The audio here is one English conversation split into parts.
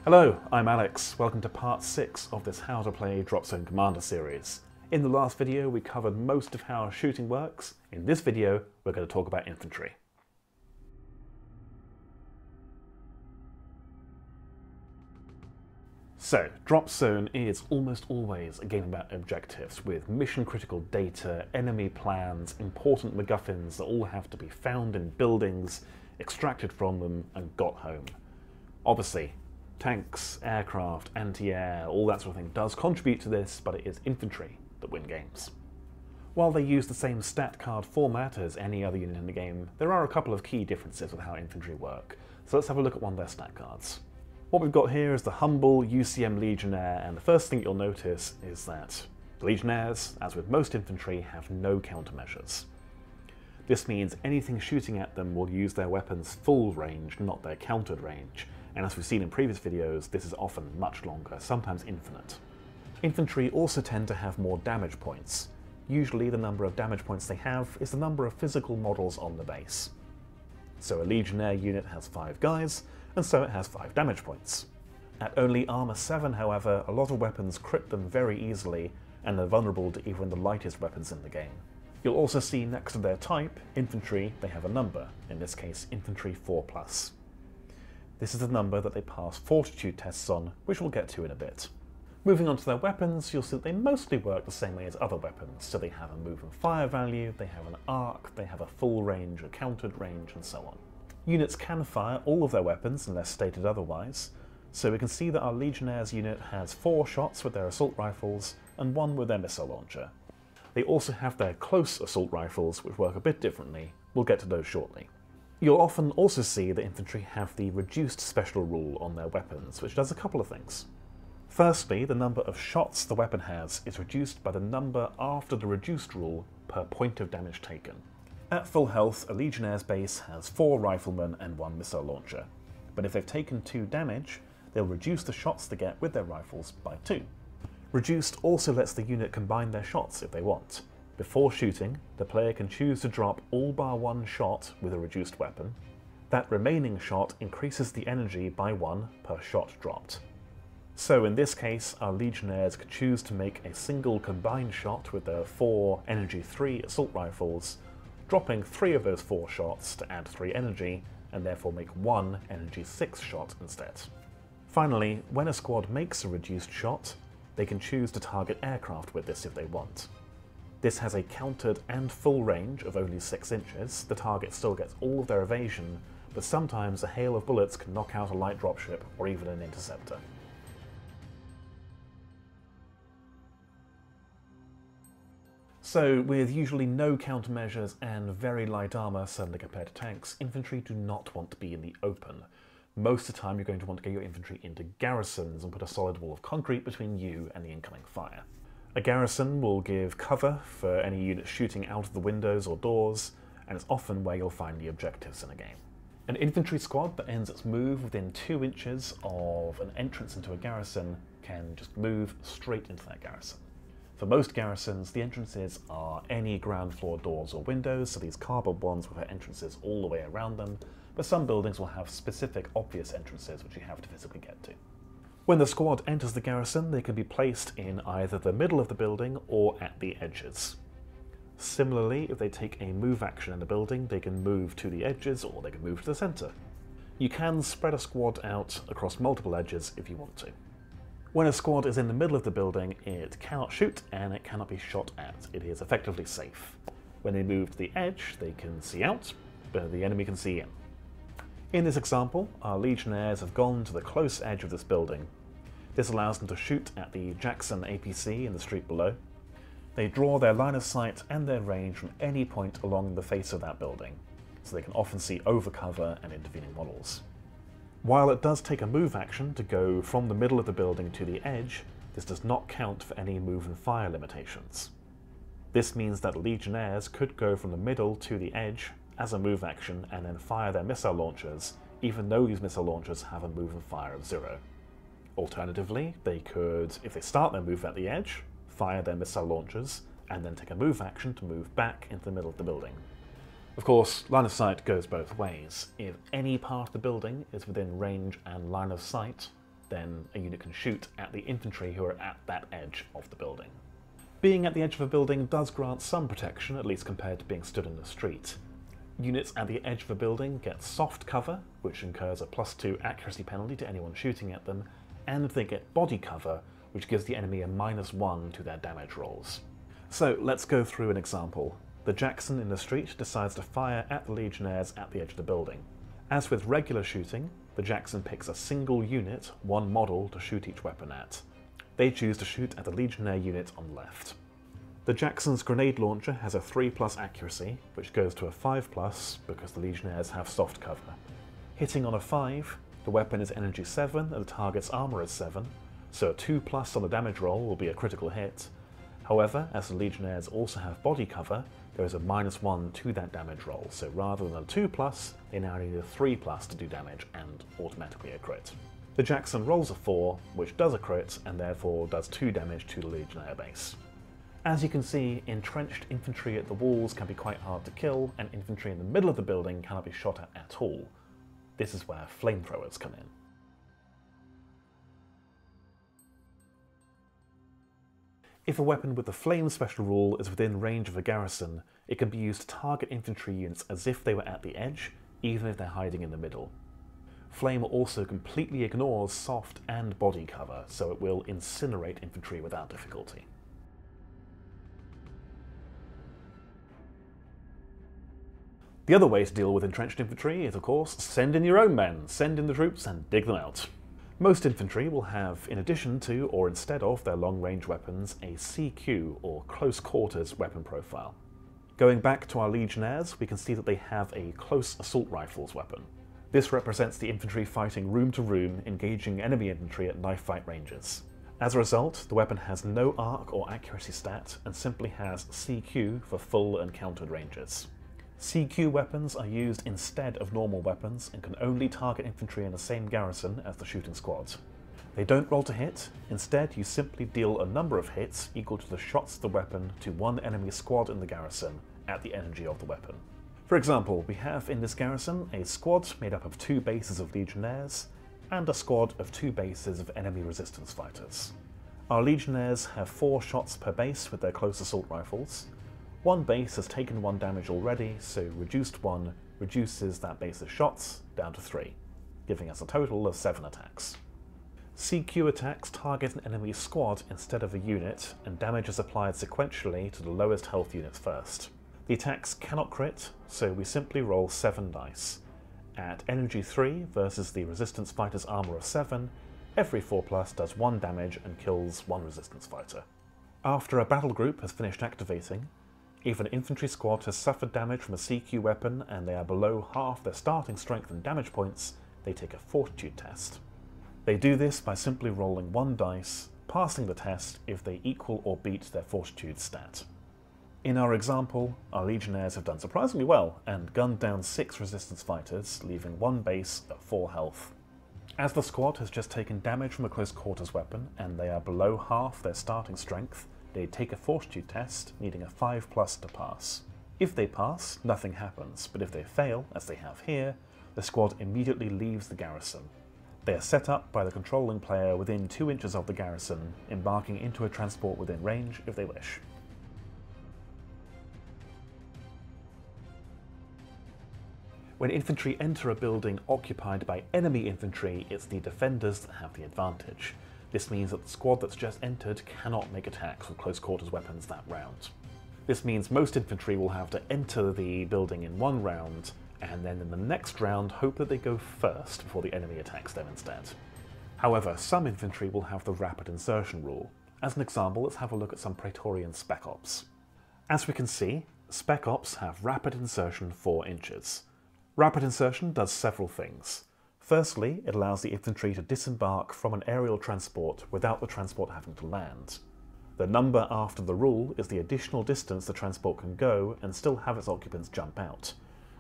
Hello, I'm Alex. Welcome to part 6 of this How to Play Dropzone Commander series. In the last video we covered most of how shooting works. In this video we're going to talk about infantry. So, Dropzone is almost always a game about objectives, with mission-critical data, enemy plans, important MacGuffins that all have to be found in buildings, extracted from them, and got home. Obviously, tanks, aircraft, anti-air, all that sort of thing does contribute to this, but it is infantry that win games. While they use the same stat card format as any other unit in the game, there are a couple of key differences with how infantry work, so let's have a look at one of their stat cards. What we've got here is the humble UCM Legionnaire, and the first thing you'll notice is that the Legionnaires, as with most infantry, have no countermeasures. This means anything shooting at them will use their weapon's full range, not their countered range, and as we've seen in previous videos, this is often much longer, sometimes infinite. Infantry also tend to have more damage points. Usually the number of damage points they have is the number of physical models on the base. So a Legionnaire unit has 5 guys, and so it has 5 damage points. At only armor 7, however, a lot of weapons crit them very easily, and they're vulnerable to even the lightest weapons in the game. You'll also see next to their type, infantry, they have a number, in this case infantry 4+. This is the number that they pass fortitude tests on, which we'll get to in a bit. Moving on to their weapons, you'll see that they mostly work the same way as other weapons, so they have a move and fire value, they have an arc, they have a full range, a countered range, and so on. Units can fire all of their weapons unless stated otherwise, so we can see that our Legionnaire's unit has 4 shots with their assault rifles and 1 with their missile launcher. They also have their close assault rifles, which work a bit differently. We'll get to those shortly. You'll often also see that infantry have the reduced special rule on their weapons, which does a couple of things. Firstly, the number of shots the weapon has is reduced by the number after the reduced rule per point of damage taken. At full health, a Legionnaire's base has 4 riflemen and 1 missile launcher, but if they've taken 2 damage, they'll reduce the shots they get with their rifles by 2. Reduced also lets the unit combine their shots if they want. Before shooting, the player can choose to drop all bar 1 shot with a reduced weapon. That remaining shot increases the energy by 1 per shot dropped. So in this case, our Legionnaires could choose to make a single combined shot with their 4 energy 3 assault rifles, dropping 3 of those 4 shots to add 3 energy, and therefore make 1 energy 6 shot instead. Finally, when a squad makes a reduced shot, they can choose to target aircraft with this if they want. This has a countered and full range of only 6 inches. The target still gets all of their evasion, but sometimes a hail of bullets can knock out a light dropship or even an interceptor. So, with usually no countermeasures and very light armor, certainly compared to tanks, infantry do not want to be in the open. Most of the time you're going to want to get your infantry into garrisons and put a solid wall of concrete between you and the incoming fire. A garrison will give cover for any units shooting out of the windows or doors, and it's often where you'll find the objectives in a game. An infantry squad that ends its move within 2 inches of an entrance into a garrison can just move straight into that garrison. For most garrisons, the entrances are any ground floor doors or windows, so these cardboard ones with their entrances all the way around them, but some buildings will have specific obvious entrances which you have to physically get to. When the squad enters the garrison, they can be placed in either the middle of the building or at the edges. Similarly, if they take a move action in the building, they can move to the edges or they can move to the centre. You can spread a squad out across multiple edges if you want to. When a squad is in the middle of the building, it cannot shoot and it cannot be shot at. It is effectively safe. When they move to the edge, they can see out, but the enemy can see in. In this example, our Legionnaires have gone to the close edge of this building. This allows them to shoot at the Jackson APC in the street below. They draw their line of sight and their range from any point along the face of that building, so they can often see over cover and intervening models. While it does take a move action to go from the middle of the building to the edge, this does not count for any move and fire limitations. This means that Legionnaires could go from the middle to the edge as a move action and then fire their missile launchers, even though these missile launchers have a move and fire of 0. Alternatively, they could, if they start their move at the edge, fire their missile launchers, and then take a move action to move back into the middle of the building. Of course, line of sight goes both ways. If any part of the building is within range and line of sight, then a unit can shoot at the infantry who are at that edge of the building. Being at the edge of a building does grant some protection, at least compared to being stood in the street. Units at the edge of a building get soft cover, which incurs a +2 accuracy penalty to anyone shooting at them, and they get body cover, which gives the enemy a -1 to their damage rolls. So let's go through an example. The Jackson in the street decides to fire at the Legionnaires at the edge of the building. As with regular shooting, the Jackson picks a single unit, one model, to shoot each weapon at. They choose to shoot at the Legionnaire unit on the left. The Jackson's grenade launcher has a 3+ accuracy, which goes to a 5+ because the Legionnaires have soft cover. Hitting on a 5, the weapon is energy 7 and the target's armor is 7, so a 2+ on the damage roll will be a critical hit. However, as the Legionnaires also have body cover, there is a -1 to that damage roll, so rather than a 2+, they now need a 3+ to do damage and automatically a crit. The Jackson rolls a 4, which does a crit and therefore does 2 damage to the Legionnaire base. As you can see, entrenched infantry at the walls can be quite hard to kill, and infantry in the middle of the building cannot be shot at all. This is where flamethrowers come in. If a weapon with the flame special rule is within range of a garrison, it can be used to target infantry units as if they were at the edge, even if they're hiding in the middle. Flame also completely ignores soft and body cover, so it will incinerate infantry without difficulty. The other way to deal with entrenched infantry is, of course, send in your own men, send in the troops and dig them out. Most infantry will have, in addition to or instead of their long-range weapons, a CQ or close quarters weapon profile. Going back to our Legionnaires, we can see that they have a close assault rifles weapon. This represents the infantry fighting room to room, engaging enemy infantry at knife fight ranges. As a result, the weapon has no arc or accuracy stat and simply has CQ for full and countered ranges. CQ weapons are used instead of normal weapons and can only target infantry in the same garrison as the shooting squad. They don't roll to hit, instead you simply deal a number of hits equal to the shots of the weapon to one enemy squad in the garrison at the energy of the weapon. For example, we have in this garrison a squad made up of 2 bases of Legionnaires and a squad of 2 bases of enemy resistance fighters. Our Legionnaires have 4 shots per base with their close assault rifles. One base has taken 1 damage already, so reduced 1 reduces that base's shots down to 3, giving us a total of 7 attacks. CQ attacks target an enemy squad instead of a unit, and damage is applied sequentially to the lowest health units first. The attacks cannot crit, so we simply roll 7 dice. At energy 3 versus the resistance fighter's armor of 7, every 4+ does 1 damage and kills 1 resistance fighter. After a battle group has finished activating, if an infantry squad has suffered damage from a CQ weapon and they are below half their starting strength and damage points, they take a fortitude test. They do this by simply rolling 1 dice, passing the test if they equal or beat their fortitude stat. In our example, our Legionnaires have done surprisingly well and gunned down 6 resistance fighters, leaving 1 base at 4 health. As the squad has just taken damage from a close quarters weapon and they are below half their starting strength, they take a fortitude test, needing a 5+ to pass. If they pass, nothing happens, but if they fail, as they have here, the squad immediately leaves the garrison. They are set up by the controlling player within 2 inches of the garrison, embarking into a transport within range if they wish. When infantry enter a building occupied by enemy infantry, it's the defenders that have the advantage. This means that the squad that's just entered cannot make attacks with close quarters weapons that round. This means most infantry will have to enter the building in 1 round, and then in the next round hope that they go first before the enemy attacks them instead. However, some infantry will have the rapid insertion rule. As an example, let's have a look at some Praetorian Spec Ops. As we can see, Spec Ops have rapid insertion 4 inches. Rapid insertion does several things. Firstly, it allows the infantry to disembark from an aerial transport without the transport having to land. The number after the rule is the additional distance the transport can go and still have its occupants jump out.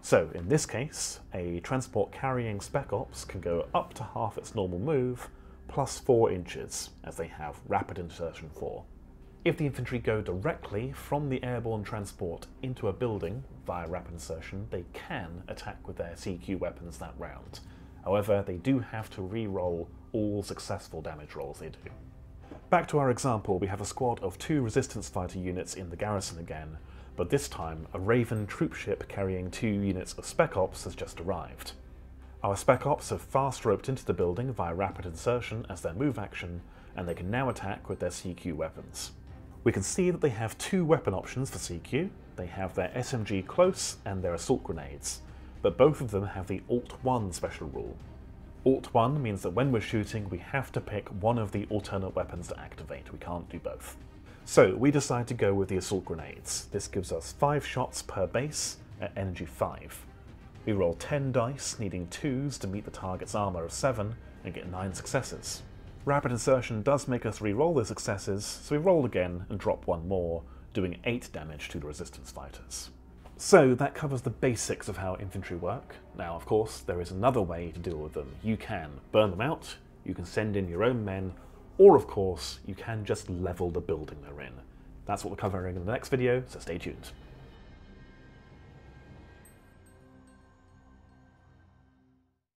So, in this case, a transport carrying Spec Ops can go up to half its normal move, plus 4 inches, as they have rapid insertion 4. If the infantry go directly from the airborne transport into a building via rapid insertion, they can attack with their CQ weapons that round, However, they do have to re-roll all successful damage rolls they do. Back to our example, we have a squad of 2 resistance fighter units in the garrison again, but this time a Raven troopship carrying 2 units of Spec Ops has just arrived. Our Spec Ops have fast roped into the building via rapid insertion as their move action, and they can now attack with their CQ weapons. We can see that they have 2 weapon options for CQ. They have their SMG close and their assault grenades, but both of them have the Alt-1 special rule. Alt-1 means that when we're shooting, we have to pick one of the alternate weapons to activate. We can't do both. So we decide to go with the assault grenades. This gives us 5 shots per base at energy 5. We roll 10 dice, needing 2s to meet the target's armor of 7, and get 9 successes. Rapid insertion does make us re-roll the successes, so we roll again and drop 1 more, doing 8 damage to the resistance fighters. So that covers the basics of how infantry work. Now, of course, there is another way to deal with them. You can burn them out, you can send in your own men, or of course, you can just level the building they're in. That's what we're covering in the next video, so stay tuned.